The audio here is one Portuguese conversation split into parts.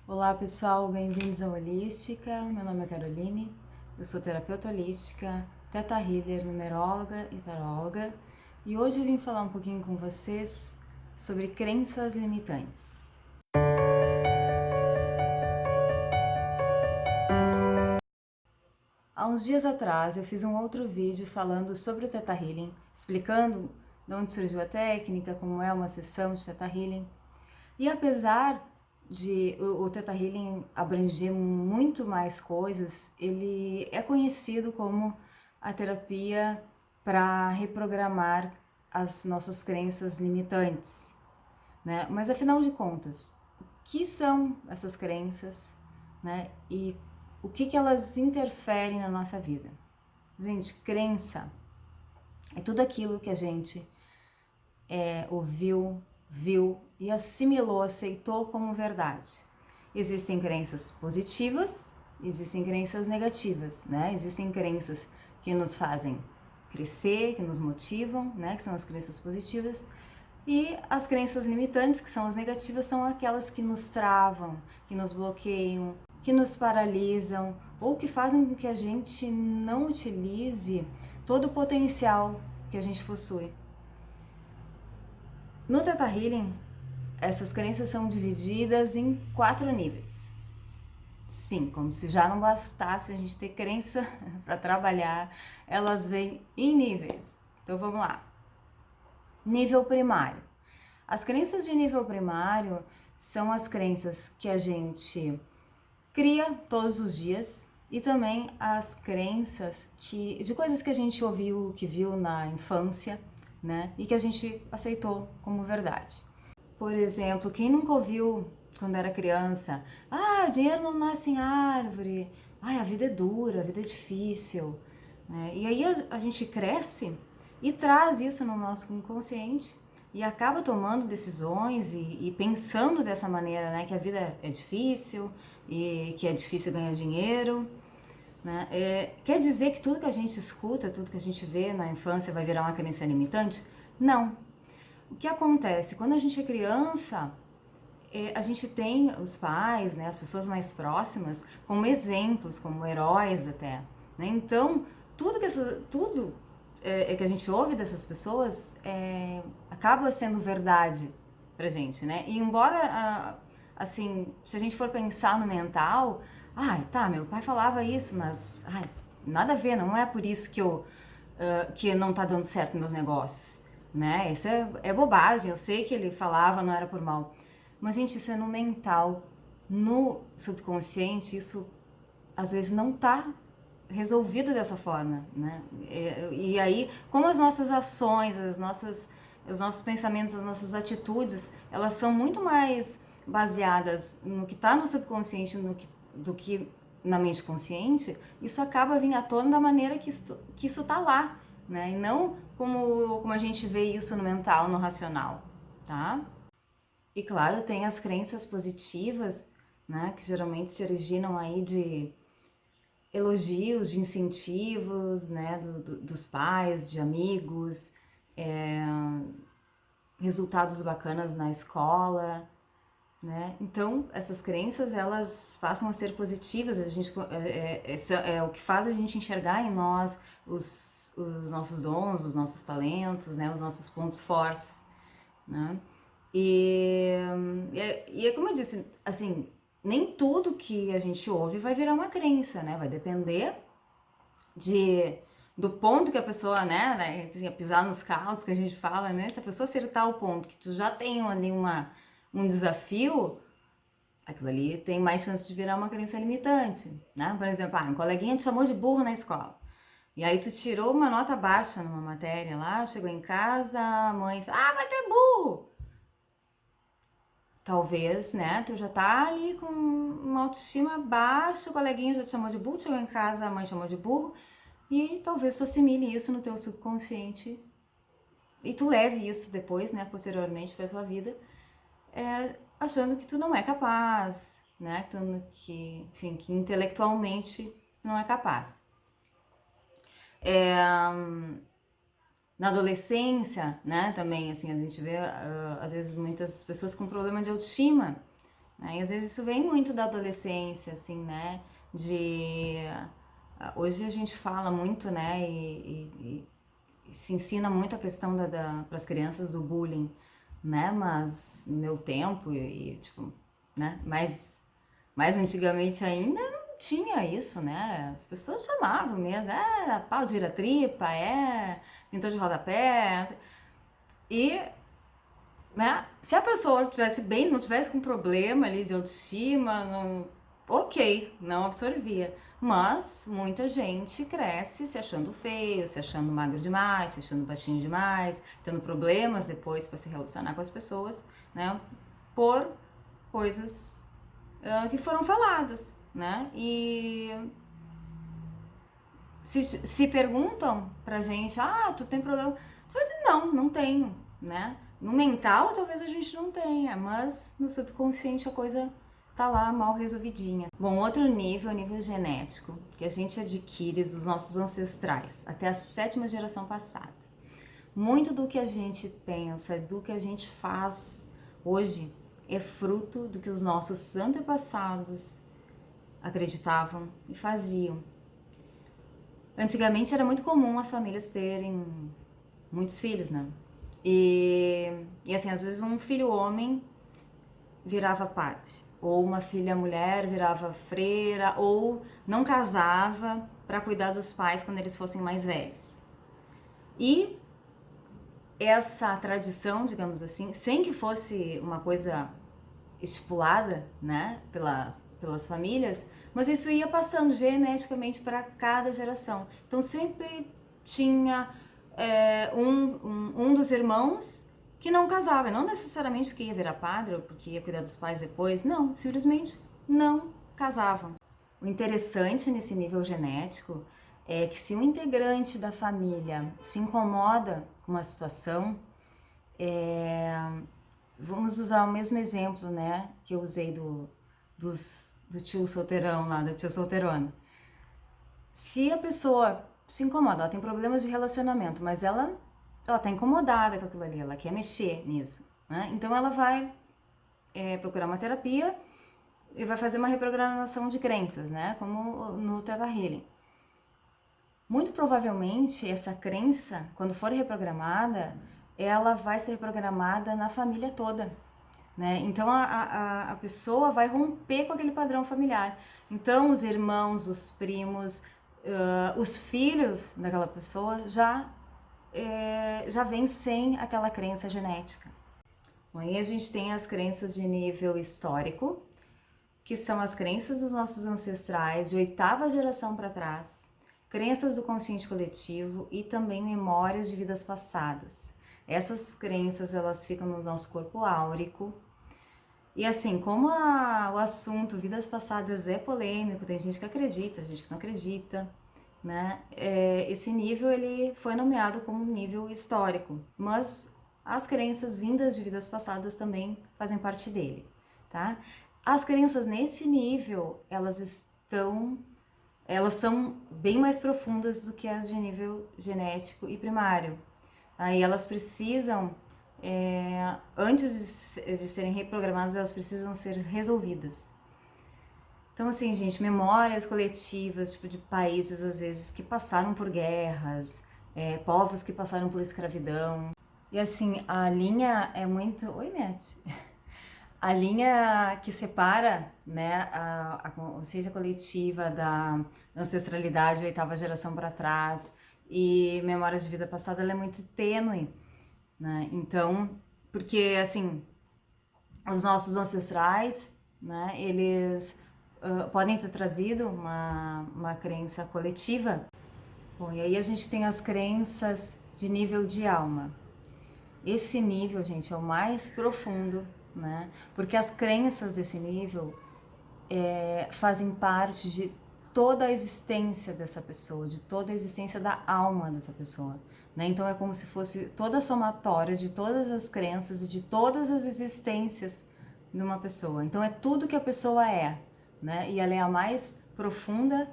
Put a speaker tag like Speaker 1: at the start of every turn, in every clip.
Speaker 1: Olá pessoal, bem-vindos ao Holística. Meu nome é Caroline, eu sou terapeuta holística, Theta Healer, numeróloga e taróloga, e hoje eu vim falar um pouquinho com vocês sobre crenças limitantes. Há uns dias atrás eu fiz um outro vídeo falando sobre o Theta Healing, explicando de onde surgiu a técnica, como é uma sessão de Theta Healing. E apesar de o Theta Healing abranger muito mais coisas, ele é conhecido como a terapia para reprogramar as nossas crenças limitantes, né? Mas afinal de contas, o que são essas crenças, né? E o que elas interferem na nossa vida? Gente, crença é tudo aquilo que a gente ouviu, viu e assimilou, aceitou como verdade. Existem crenças positivas, existem crenças negativas, né? Existem crenças que nos fazem crescer, que nos motivam, né? Que são as crenças positivas. E as crenças limitantes, que são as negativas, são aquelas que nos travam, que nos bloqueiam, que nos paralisam ou que fazem com que a gente não utilize todo o potencial que a gente possui. No Theta Healing, essas crenças são divididas em 4 níveis. Sim, como se já não bastasse a gente ter crença para trabalhar, elas vêm em níveis. Então vamos lá. Nível primário. As crenças de nível primário são as crenças que a gente cria todos os dias e também as crenças de coisas que a gente ouviu, que viu na infância, né? E que a gente aceitou como verdade. Por exemplo, quem nunca ouviu quando era criança, o dinheiro não nasce em árvore, a vida é dura, a vida é difícil, né? E aí a gente cresce e traz isso no nosso inconsciente e acaba tomando decisões e pensando dessa maneira, né? Que a vida é difícil e que é difícil ganhar dinheiro, né? Quer dizer que tudo que a gente escuta, tudo que a gente vê na infância vai virar uma crença limitante? Não. O que acontece? Quando a gente é criança, a gente tem os pais, né, as pessoas mais próximas, como exemplos, como heróis até. Né? Então, tudo que a gente ouve dessas pessoas acaba sendo verdade pra gente, né? E embora, assim, se a gente for pensar no mental, tá, meu pai falava isso, mas, nada a ver, não é por isso que não tá dando certo meus negócios, né? Isso é bobagem, eu sei que ele falava, não era por mal. Mas, gente, isso é no mental. No subconsciente, isso às vezes não tá resolvido dessa forma, né? E aí, como as nossas ações, os nossos pensamentos, as nossas atitudes, elas são muito mais baseadas no que está no subconsciente do que na mente consciente, isso acaba vindo à tona da maneira que isso tá lá, né? E não como a gente vê isso no mental, no racional, tá? E claro, tem as crenças positivas, né? Que geralmente se originam aí de elogios, de incentivos, né, dos pais, de amigos, resultados bacanas na escola, né? Então, essas crenças, elas passam a ser positivas, a gente, é o que faz a gente enxergar em nós os nossos dons, os nossos talentos, né, os nossos pontos fortes, né? E, e como eu disse, assim, nem tudo que a gente ouve vai virar uma crença, né? Vai depender de do ponto que a pessoa, né, pisar nos calos que a gente fala, né? Se a pessoa acertar o ponto que tu já tem ali um desafio, aquilo ali tem mais chance de virar uma crença limitante, né? Por exemplo, um coleguinha te chamou de burro na escola. E aí tu tirou uma nota baixa numa matéria lá, chegou em casa, a mãe fala, vai ter burro! Talvez, né, tu já tá ali com uma autoestima baixa, o coleguinha já te chamou de burro, chegou em casa, a mãe chamou de burro, e talvez tu assimile isso no teu subconsciente e tu leve isso depois, né, posteriormente pra tua vida, achando que tu não é capaz, né, enfim, que intelectualmente não é capaz. Na adolescência, né, também, assim, a gente vê, às vezes, muitas pessoas com problema de autoestima, né? E às vezes isso vem muito da adolescência, assim, né? De hoje a gente fala muito, né? E se ensina muito a questão para as crianças do bullying, né? Mas no meu tempo tipo, né? Mais antigamente ainda não tinha isso, né? As pessoas chamavam mesmo, pau de vira-tripa, pintor de rodapé. E, né? Se a pessoa tivesse bem, não tivesse com problema ali de autoestima, não, ok, não absorvia. Mas muita gente cresce se achando feio, se achando magro demais, se achando baixinho demais, tendo problemas depois para se relacionar com as pessoas, né? Por coisas que foram faladas, né? E se perguntam pra gente, tu tem problema? Tu vai dizer, não tenho, né? No mental talvez a gente não tenha, mas no subconsciente a coisa tá lá mal resolvidinha. Bom, outro nível é o nível genético, que a gente adquire dos nossos ancestrais, até a 7ª geração passada. Muito do que a gente pensa, do que a gente faz hoje, é fruto do que os nossos antepassados acreditavam e faziam. Antigamente era muito comum as famílias terem muitos filhos, né? E assim, às vezes um filho homem virava padre, ou uma filha mulher virava freira, ou não casava para cuidar dos pais quando eles fossem mais velhos. E essa tradição, digamos assim, sem que fosse uma coisa estipulada, né, pelas famílias, mas isso ia passando geneticamente para cada geração. Então sempre tinha um dos irmãos que não casava, não necessariamente porque ia virar padre ou porque ia cuidar dos pais depois, não, simplesmente não casavam. O interessante nesse nível genético é que se um integrante da família se incomoda com uma situação, vamos usar o mesmo exemplo, né, que eu usei do tio solteirão lá, da tia solteirona. Se a pessoa se incomoda, ela tem problemas de relacionamento, mas ela tá incomodada com aquilo ali, ela quer mexer nisso, né? Então ela vai procurar uma terapia e vai fazer uma reprogramação de crenças, né? Como no Theta Healing. Muito provavelmente essa crença, quando for reprogramada, ela vai ser reprogramada na família toda, né? Então a pessoa vai romper com aquele padrão familiar. Então os irmãos, os primos, os filhos daquela pessoa já vêm sem aquela crença genética. Bom, aí a gente tem as crenças de nível histórico, que são as crenças dos nossos ancestrais de 8ª geração para trás, crenças do consciente coletivo e também memórias de vidas passadas. Essas crenças, elas ficam no nosso corpo áurico. E assim, como o assunto vidas passadas é polêmico, tem gente que acredita, gente que não acredita, né? Esse nível ele foi nomeado como nível histórico, mas as crenças vindas de vidas passadas também fazem parte dele, tá? As crenças nesse nível, elas são bem mais profundas do que as de nível genético e primário. Aí elas precisam, antes de serem reprogramadas, elas precisam ser resolvidas. Então, assim, gente, memórias coletivas, tipo, de países, às vezes, que passaram por guerras, povos que passaram por escravidão. E, assim, a linha é muito... Oi, Matt. A linha que separa, né, a consciência coletiva da ancestralidade, 8ª geração para trás, e memórias de vida passada, ela é muito tênue, né? Então, porque, assim, os nossos ancestrais, né, eles podem ter trazido uma crença coletiva. Bom, e aí a gente tem as crenças de nível de alma. Esse nível, gente, é o mais profundo, né? Porque as crenças desse nível fazem parte de toda a existência dessa pessoa, de toda a existência da alma dessa pessoa, né? Então é como se fosse toda a somatória de todas as crenças e de todas as existências de uma pessoa. Então é tudo que a pessoa é, né? E ela é a mais profunda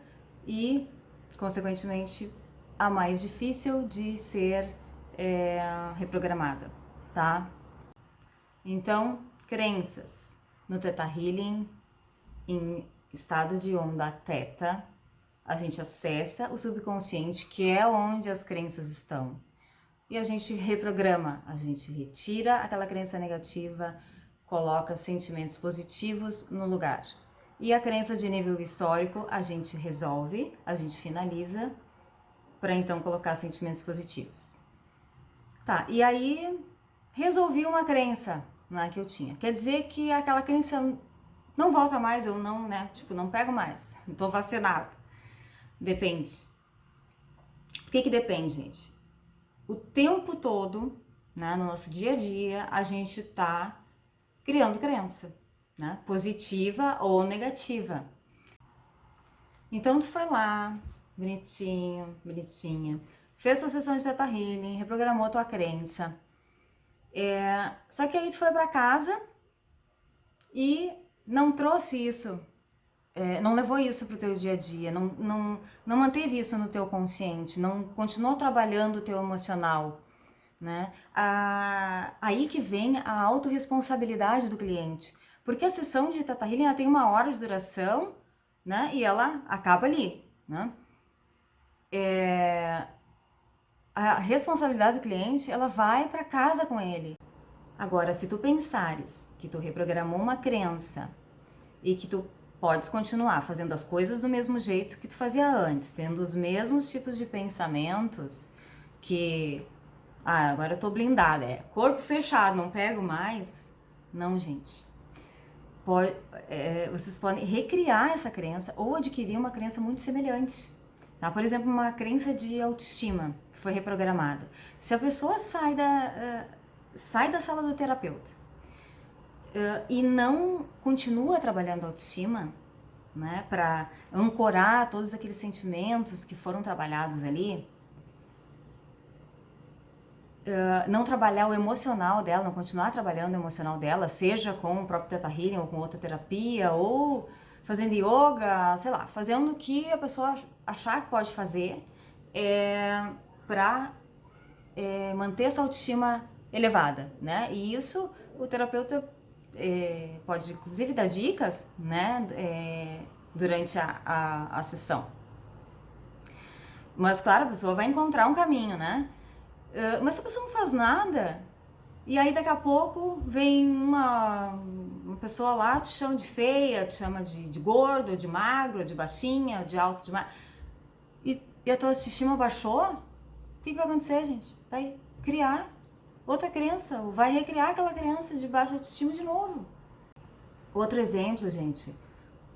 Speaker 1: e, consequentemente, a mais difícil de ser reprogramada, tá? Então, crenças. No Theta Healing, em estado de onda Theta, a gente acessa o subconsciente, que é onde as crenças estão. E a gente reprograma, a gente retira aquela crença negativa, coloca sentimentos positivos no lugar. E a crença de nível histórico a gente resolve, a gente finaliza, para então colocar sentimentos positivos. Tá, e aí resolvi uma crença, né, que eu tinha. Quer dizer que aquela crença não volta mais, eu não, né, tipo, não pego mais, tô vacinada. Depende. Por que depende, gente? O tempo todo, né, no nosso dia a dia, a gente tá criando crença, né, positiva ou negativa. Então tu foi lá, bonitinho, bonitinha, fez sua sessão de Theta Healing, reprogramou a tua crença. Só que aí tu foi pra casa e não trouxe isso, não levou isso pro teu dia a dia, não manteve isso no teu consciente, não continuou trabalhando o teu emocional, né? Aí que vem a autorresponsabilidade do cliente, porque a sessão de Theta Healing ela tem 1 hora de duração, né? E ela acaba ali, né? A responsabilidade do cliente, ela vai para casa com ele. Agora, se tu pensares que tu reprogramou uma crença e que tu podes continuar fazendo as coisas do mesmo jeito que tu fazia antes, tendo os mesmos tipos de pensamentos, que agora eu tô blindada, corpo fechado, não pego mais. Não, gente. Vocês podem recriar essa crença ou adquirir uma crença muito semelhante. Tá? Por exemplo, uma crença de autoestima que foi reprogramada. Se a pessoa sai da sala do terapeuta e não continua trabalhando a autoestima, né, para ancorar todos aqueles sentimentos que foram trabalhados ali, não trabalhar o emocional dela, não continuar trabalhando o emocional dela, seja com o próprio Theta Healing ou com outra terapia, ou fazendo yoga, sei lá, fazendo o que a pessoa achar que pode fazer para manter essa autoestima elevada, né? E isso o terapeuta pode inclusive dar dicas, né, durante a sessão. Mas claro, a pessoa vai encontrar um caminho, né? Mas se a pessoa não faz nada, e aí daqui a pouco vem uma pessoa lá, te chama de feia, te chama de gordo, de magro, de baixinha, de alto, de magro, e a tua autoestima baixou, o que vai acontecer, gente? Vai criar outra crença, ou vai recriar aquela crença de baixa autoestima de novo. Outro exemplo, gente,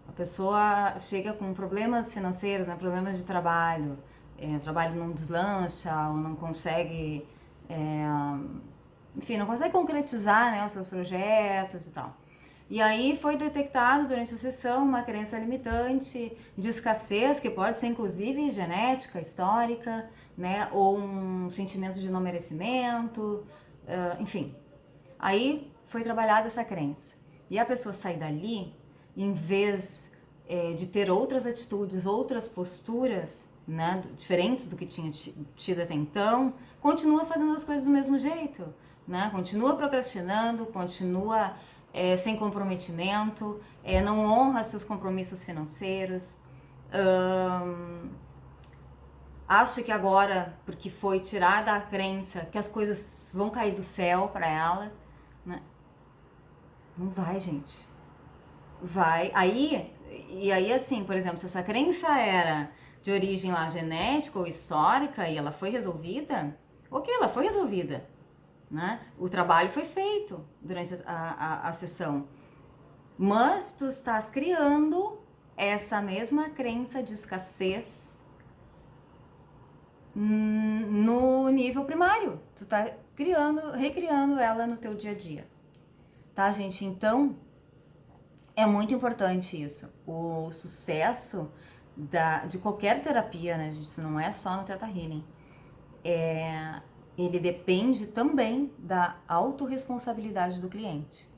Speaker 1: a pessoa chega com problemas financeiros, né, problemas de trabalho, o trabalho não deslancha ou não consegue, enfim, não consegue concretizar, né, os seus projetos e tal. E aí foi detectado durante a sessão uma crença limitante de escassez, que pode ser inclusive genética, histórica, né, ou um sentimento de não merecimento, enfim. Aí foi trabalhada essa crença. E a pessoa sai dali, em vez de ter outras atitudes, outras posturas, né, diferentes do que tinha tido até então, continua fazendo as coisas do mesmo jeito, né? Continua procrastinando, continua sem comprometimento, não honra seus compromissos financeiros, acha que agora, porque foi tirada a crença que as coisas vão cair do céu para ela, né? Não vai, gente. Vai. E aí assim, por exemplo, se essa crença era de origem lá genética ou histórica e ela foi resolvida, ok, ela foi resolvida, né? O trabalho foi feito durante a sessão. Mas tu estás criando essa mesma crença de escassez no nível primário. Tu tá recriando ela no teu dia a dia. Tá, gente? Então, é muito importante isso. O sucesso de qualquer terapia, né? Isso não é só no Theta Healing. Ele depende também da autorresponsabilidade do cliente,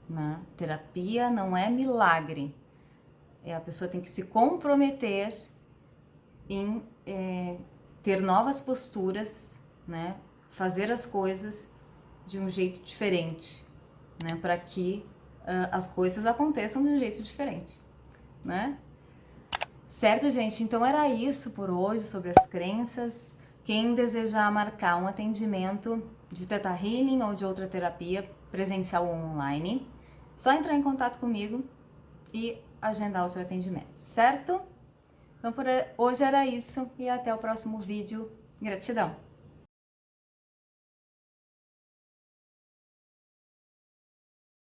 Speaker 1: né? Terapia não é milagre. A pessoa tem que se comprometer em ter novas posturas, né? Fazer as coisas de um jeito diferente, né? Para que as coisas aconteçam de um jeito diferente, né? Certo, gente? Então era isso por hoje sobre as crenças. Quem desejar marcar um atendimento de Theta Healing ou de outra terapia presencial ou online, só entrar em contato comigo e agendar o seu atendimento, certo? Então por hoje era isso e até o próximo vídeo. Gratidão!